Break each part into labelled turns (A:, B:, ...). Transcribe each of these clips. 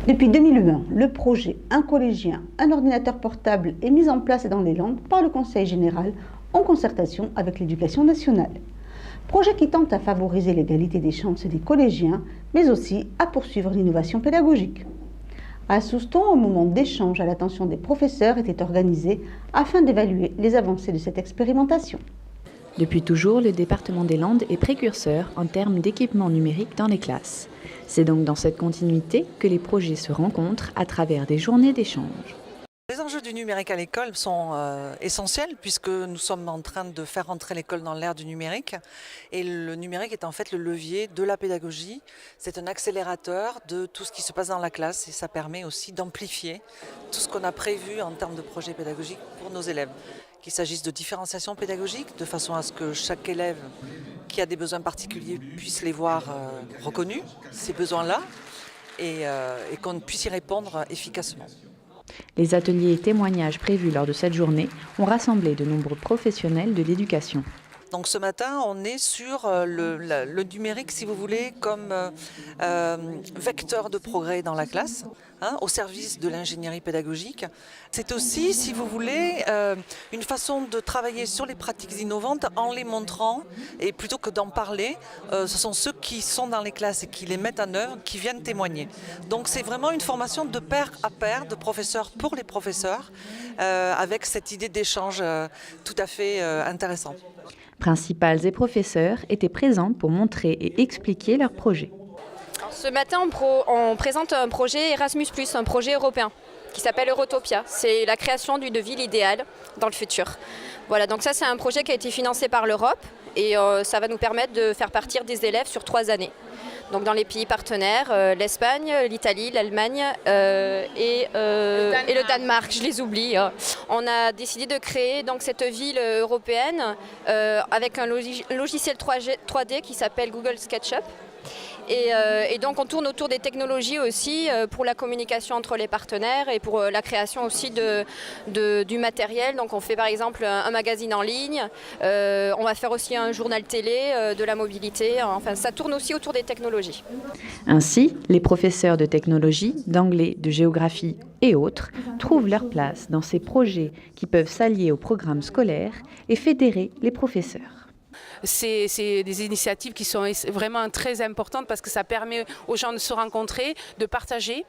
A: Depuis 2020, le projet Un collégien, un ordinateur portable est mis en place dans les Landes par le Conseil général en concertation avec l'Éducation nationale. Projet qui tente à favoriser l'égalité des chances des collégiens, mais aussi à poursuivre l'innovation pédagogique. À Souston, un moment d'échange à l'attention des professeurs était organisé afin d'évaluer les avancées de cette expérimentation.
B: Depuis toujours, le département des Landes est précurseur en termes d'équipement numérique dans les classes. C'est donc dans cette continuité que les projets se rencontrent à travers des journées d'échange.
C: Les enjeux du numérique à l'école sont essentiels puisque nous sommes en train de faire entrer l'école dans l'ère du numérique et le numérique est en fait le levier de la pédagogie. C'est un accélérateur de tout ce qui se passe dans la classe et ça permet aussi d'amplifier tout ce qu'on a prévu en termes de projets pédagogiques pour nos élèves. Qu'il s'agisse de différenciation pédagogique de façon à ce que chaque élève qui a des besoins particuliers puisse les voir reconnus, ces besoins-là, et qu'on puisse y répondre efficacement.
B: Les ateliers et témoignages prévus lors de cette journée ont rassemblé de nombreux professionnels de l'éducation.
C: Donc ce matin, on est sur le numérique, si vous voulez, comme vecteur de progrès dans la classe, au service de l'ingénierie pédagogique. C'est aussi, si vous voulez, une façon de travailler sur les pratiques innovantes en les montrant, et plutôt que d'en parler, ce sont ceux qui sont dans les classes et qui les mettent en œuvre, qui viennent témoigner. Donc c'est vraiment une formation de pair à pair, de professeurs pour les professeurs, avec cette idée d'échange tout à fait intéressante.
B: Principales et professeurs étaient présents pour montrer et expliquer leurs projets.
D: Ce matin, on présente un projet Erasmus+, un projet européen qui s'appelle Eurotopia. C'est la création d'une ville idéale dans le futur. Voilà, donc ça c'est un projet qui a été financé par l'Europe et ça va nous permettre de faire partir des élèves sur 3 années. Donc dans les pays partenaires, l'Espagne, l'Italie, l'Allemagne et le Danemark, je les oublie. On a décidé de créer donc cette ville européenne avec un logiciel 3D qui s'appelle Google SketchUp. Et donc on tourne autour des technologies aussi pour la communication entre les partenaires et pour la création aussi du matériel. Donc on fait par exemple un magazine en ligne, on va faire aussi un journal télé, de la mobilité, enfin ça tourne aussi autour des technologies.
B: Ainsi, les professeurs de technologie, d'anglais, de géographie et autres trouvent leur place dans ces projets qui peuvent s'allier au programme scolaire et fédérer les professeurs.
E: C'est des initiatives qui sont vraiment très importantes parce que ça permet aux gens de se rencontrer, de partager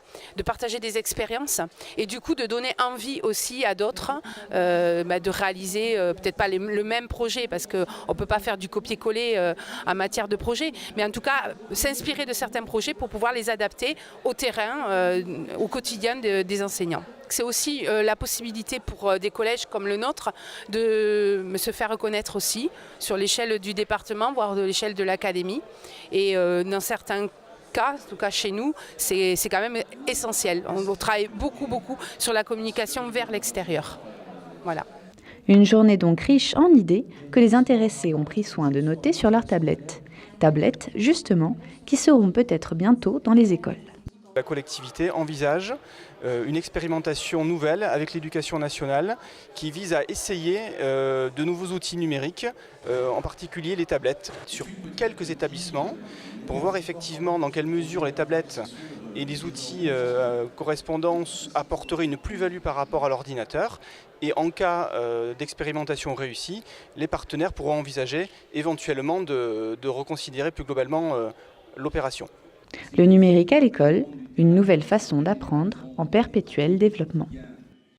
E: des expériences et du coup de donner envie aussi à d'autres de réaliser peut-être pas le même projet parce qu'on ne peut pas faire du copier-coller en matière de projet, mais en tout cas s'inspirer de certains projets pour pouvoir les adapter au terrain, au quotidien des enseignants. C'est aussi la possibilité pour des collèges comme le nôtre de se faire reconnaître aussi sur l'échelle du département, voire de l'échelle de l'académie. Et dans certains cas, en tout cas chez nous, c'est quand même essentiel. On travaille beaucoup sur la communication vers l'extérieur. Voilà.
B: Une journée donc riche en idées que les intéressés ont pris soin de noter sur leurs tablettes. Tablettes, justement, qui seront peut-être bientôt dans les écoles.
F: La collectivité envisage une expérimentation nouvelle avec l'Éducation nationale qui vise à essayer de nouveaux outils numériques, en particulier les tablettes, sur quelques établissements, pour voir effectivement dans quelle mesure les tablettes et les outils correspondants apporteraient une plus-value par rapport à l'ordinateur. Et en cas d'expérimentation réussie, les partenaires pourront envisager éventuellement de reconsidérer plus globalement l'opération.
B: Le numérique à l'école, une nouvelle façon d'apprendre en perpétuel développement.